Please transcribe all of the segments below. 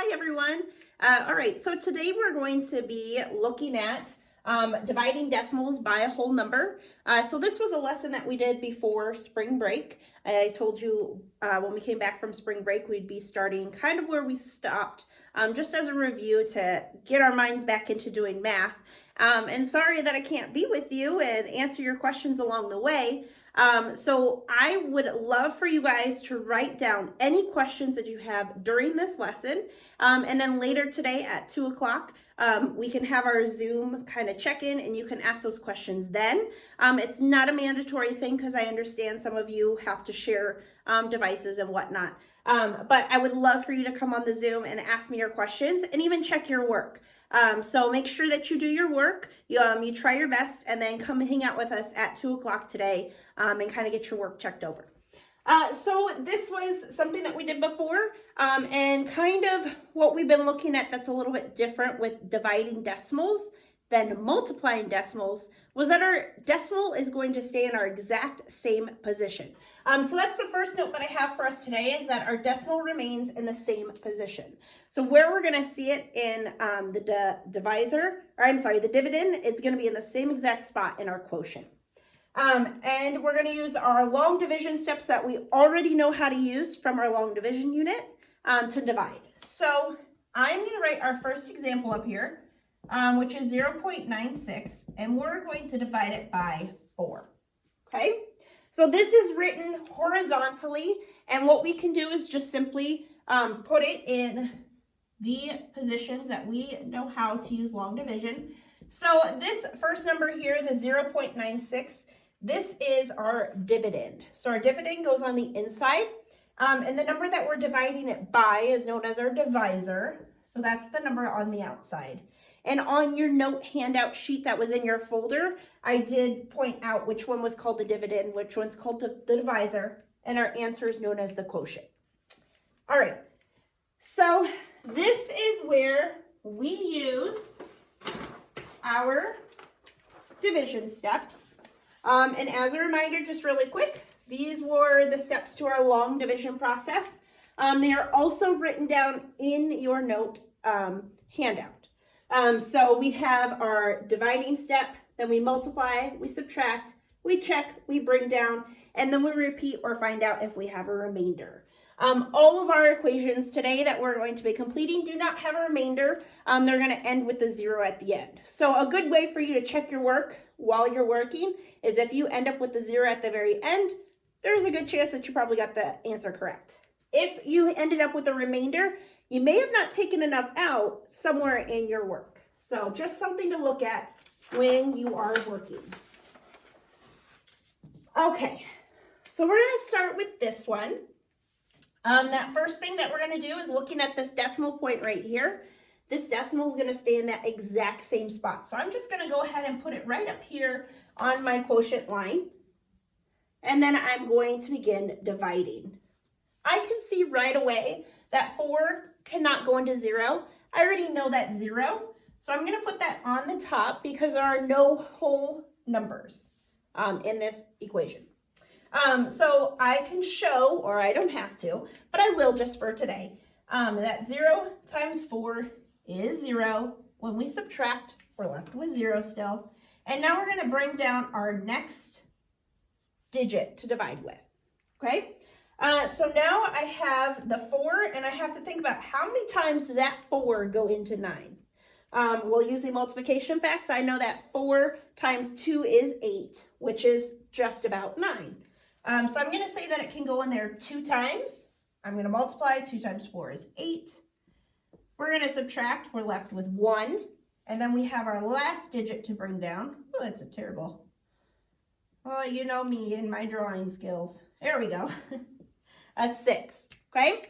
Hi everyone. All right, so today we're going to be looking at dividing decimals by a whole number. So this was a lesson that we did before spring break. I told you when we came back from spring break, we'd be starting kind of where we stopped, just as a review to get our minds back into doing math. And sorry that I can't be with you and answer your questions along the way. So I would love for you guys to write down any questions that you have during this lesson. And then later today at 2 o'clock, we can have our Zoom kind of check-in and you can ask those questions then. It's not a mandatory thing because I understand some of you have to share devices and whatnot. But I would love for you to come on the Zoom and ask me your questions and even check your work. So make sure that you do your work, you try your best, and then come hang out with us at 2 o'clock today and kind of get your work checked over. So this was something that we did before, and kind of what we've been looking at that's a little bit different with dividing decimals than multiplying decimals was that our decimal is going to stay in our exact same position. So that's the first note that I have for us today is that our decimal remains in the same position. So where we're going to see it in the dividend, it's going to be in the same exact spot in our quotient. And we're going to use our long division steps that we already know how to use from our long division unit to divide. So I'm going to write our first example up here, which is 0.96, and we're going to divide it by 4. Okay? So this is written horizontally, and what we can do is just simply put it in the positions that we know how to use long division. So this first number here, the 0.96, this is our dividend. So our dividend goes on the inside, and the number that we're dividing it by is known as our divisor. So that's the number on the outside. And on your note handout sheet that was in your folder, I did point out which one was called the dividend, which one's called the divisor, and our answer is known as the quotient. All right, so this is where we use our division steps. And as a reminder, just really quick, these were the steps to our long division process. They are also written down in your note handout. So we have our dividing step, then we multiply, we subtract, we check, we bring down, and then we repeat or find out if we have a remainder. All of our equations today that we're going to be completing do not have a remainder. They're going to end with the 0 at the end. So a good way for you to check your work while you're working is if you end up with the 0 at the very end, there's a good chance that you probably got the answer correct. If you ended up with a remainder, you may have not taken enough out somewhere in your work. So just something to look at when you are working. Okay, so we're going to start with this one. That first thing that we're going to do is looking at this decimal point right here. This decimal is going to stay in that exact same spot. So I'm just going to go ahead and put it right up here on my quotient line. And then I'm going to begin dividing. I can see right away that 4 cannot go into 0. I already know that 0. So I'm going to put that on the top because there are no whole numbers in this equation. So I can show, or I don't have to, but I will just for today, that 0 times 4 is 0. When we subtract, we're left with 0 still. And now we're going to bring down our next digit to divide with, okay? So now I have the 4, and I have to think about how many times does that 4 go into 9. Well, using multiplication facts, I know that 4 times 2 is 8, which is just about 9. So I'm going to say that it can go in there 2 times. I'm going to multiply. 2 times 4 is 8. We're going to subtract. We're left with 1. And then we have our last digit to bring down. Oh, that's a terrible. Oh, you know me and my drawing skills. There we go. A 6. Okay.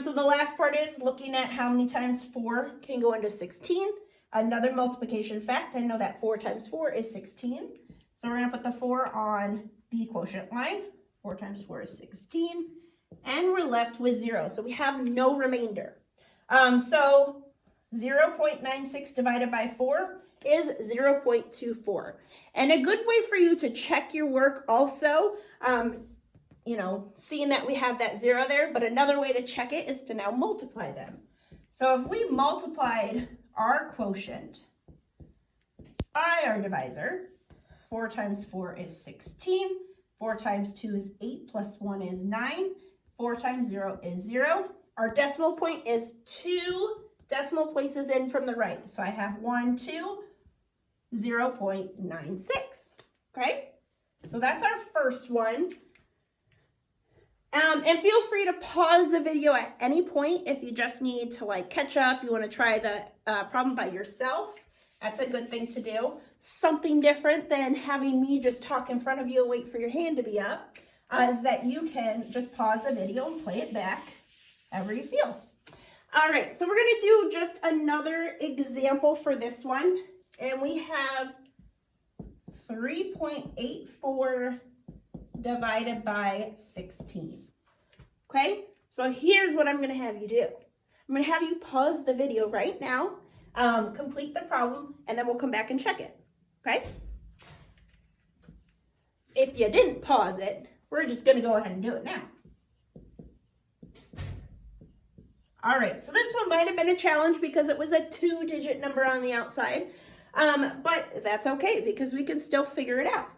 So the last part is looking at how many times 4 can go into 16. Another multiplication fact. I know that 4 times 4 is 16. So we're going to put the 4 on the quotient line. 4 times 4 is 16. And we're left with 0. So we have no remainder. So 0.96 divided by 4 is 0.24. And a good way for you to check your work also, seeing that we have that 0 there, but another way to check it is to now multiply them. So if we multiplied our quotient by our divisor, 4 times 4 is 16, 4 times 2 is 8, plus 1 is 9, 4 times 0 is 0. Our decimal point is 2 decimal places in from the right. So I have 1, 2, 0.96, okay? So that's our first one. And feel free to pause the video at any point if you just need to like catch up, you want to try the problem by yourself. That's a good thing to do. Something different than having me just talk in front of you and wait for your hand to be up is that you can just pause the video and play it back however you feel. All right, so we're going to do just another example for this one. And we have 3.84 divided by 16. Okay, so here's what I'm going to have you do. I'm going to have you pause the video right now, complete the problem, and then we'll come back and check it. Okay? If you didn't pause it, we're just going to go ahead and do it now. All right, so this one might have been a challenge because it was a 2-digit number on the outside, but that's okay because we can still figure it out.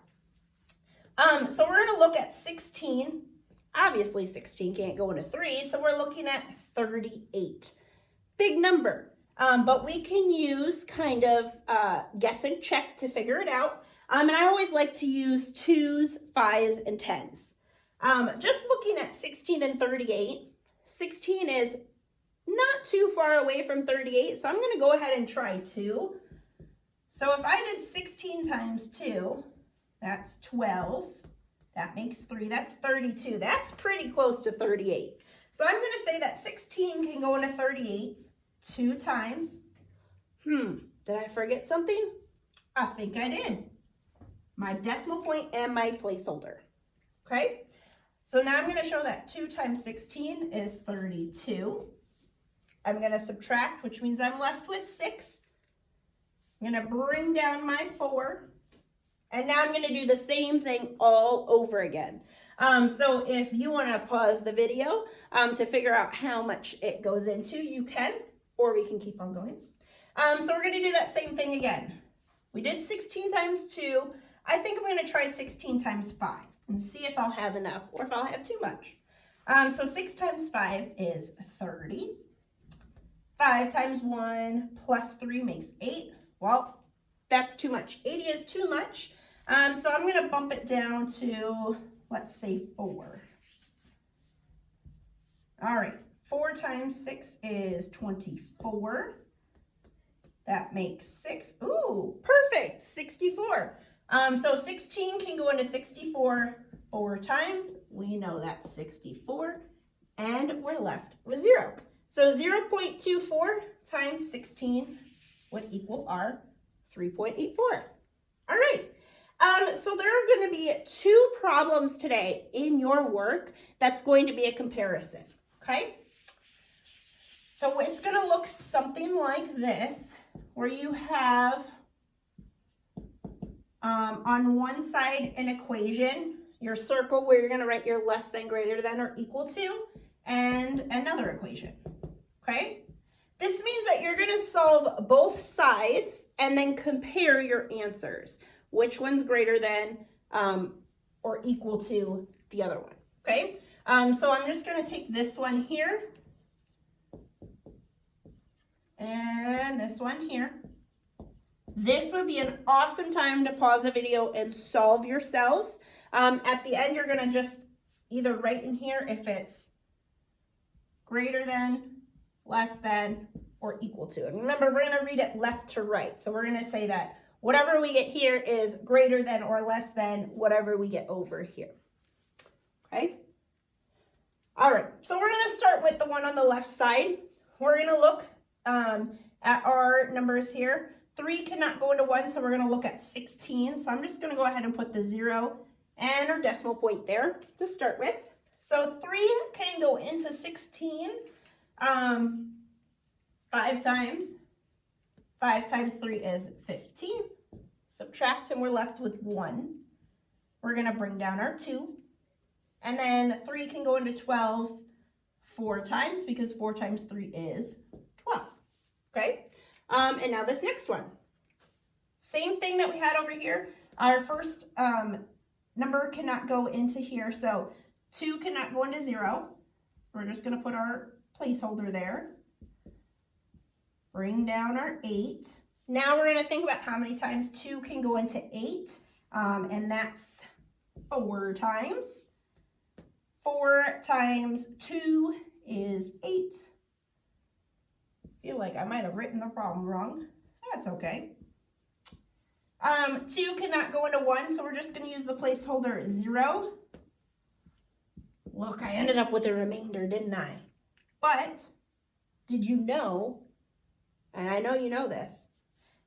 So we're going to look at 16. Obviously, 16 can't go into 3, so we're looking at 38. Big number, but we can use kind of guess and check to figure it out. And I always like to use 2s, 5s, and 10s. Just looking at 16 and 38, 16 is not too far away from 38, so I'm going to go ahead and try 2. So if I did 16 times 2, that's 12. That makes 3. That's 32. That's pretty close to 38. So I'm going to say that 16 can go into 38 2 times. Did I forget something? I think I did. My decimal point and my placeholder. Okay? So now I'm going to show that 2 times 16 is 32. I'm going to subtract, which means I'm left with 6. I'm going to bring down my 4. And now I'm going to do the same thing all over again. So if you want to pause the video to figure out how much it goes into, you can, or we can keep on going. So we're going to do that same thing again. We did 16 times 2. I think I'm going to try 16 times 5 and see if I'll have enough or if I'll have too much. So 6 times 5 is 30. 5 times 1 plus 3 makes 8. Well, that's too much. 80 is too much. So I'm going to bump it down to, let's say, 4. All right, 4 times 6 is 24. That makes 6. Ooh, perfect, 64. So 16 can go into 64 4 times. We know that's 64. And we're left with 0. So 0.24 times 16 would equal our 3.84. All right. So there are going to be 2 problems today in your work that's going to be a comparison, okay? So it's going to look something like this, where you have on one side an equation, your circle where you're going to write your less than, greater than, or equal to, and another equation, okay? This means that you're going to solve both sides and then compare your answers. Which one's greater than or equal to the other one, okay? So I'm just going to take this one here and this one here. This would be an awesome time to pause the video and solve yourselves. At the end, you're going to just either write in here if it's greater than, less than, or equal to. And remember, we're going to read it left to right. So we're going to say that whatever we get here is greater than or less than whatever we get over here, okay? All right, so we're going to start with the one on the left side. We're going to look at our numbers here. 3 cannot go into 1, so we're going to look at 16. So I'm just going to go ahead and put the 0 and our decimal point there to start with. So 3 can go into 16 5 times. 5 times 3 is 15. Subtract and we're left with 1. We're going to bring down our 2. And then 3 can go into 12 4 times because 4 times 3 is okay? And now this next one. Same thing that we had over here. Our first number cannot go into here, so 2 cannot go into 0. We're just going to put our placeholder there. Bring down our 8. Now we're going to think about how many times 2 can go into 8, and that's 4 times. 4 times 2 is 8. Feel like I might have written the problem wrong. That's okay. 2 cannot go into 1, so we're just going to use the placeholder 0. Look, I ended up with a remainder, didn't I? But did you know, and I know you know this,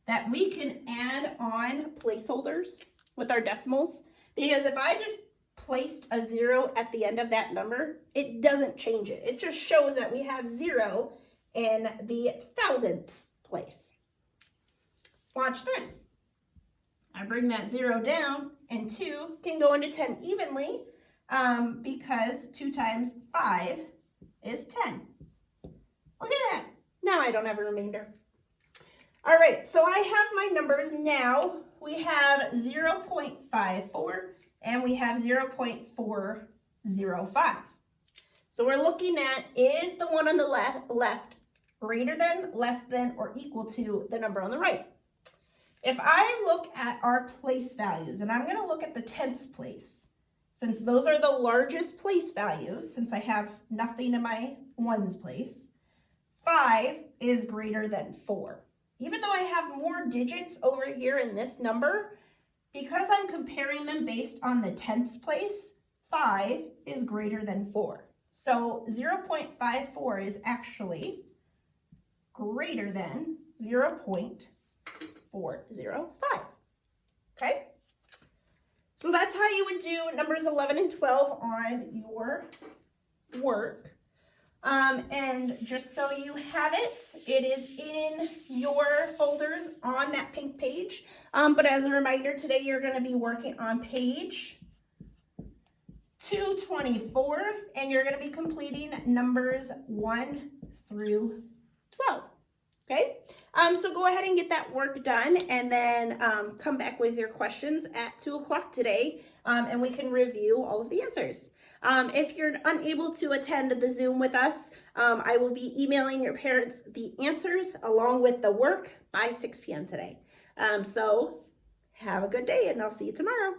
that we can add on placeholders with our decimals? Because if I just placed a 0 at the end of that number, it doesn't change it. It just shows that we have 0 in the thousandths place. Watch this. I bring that 0 down, and 2 can go into 10 evenly because 2 times 5 is 10. Look at that. Now I don't have a remainder. All right, so I have my numbers now. We have 0.54 and we have 0.405. So we're looking at, is the one on the left greater than, less than, or equal to the number on the right? If I look at our place values, and I'm going to look at the tenths place, since those are the largest place values, since I have nothing in my ones place, 5 is greater than 4. Even though I have more digits over here in this number, because I'm comparing them based on the tenths place, 5 is greater than 4. So 0.54 is actually greater than 0.405. Okay? So that's how you would do numbers 11 and 12 on your work. And just so you have it, it is in your folders on that pink page. But as a reminder, today you're going to be working on page 224, and you're going to be completing numbers 1 through 12. Okay? So go ahead and get that work done, and then come back with your questions at 2 o'clock today, and we can review all of the answers. If you're unable to attend the Zoom with us, I will be emailing your parents the answers along with the work by 6 p.m. today. So have a good day, and I'll see you tomorrow.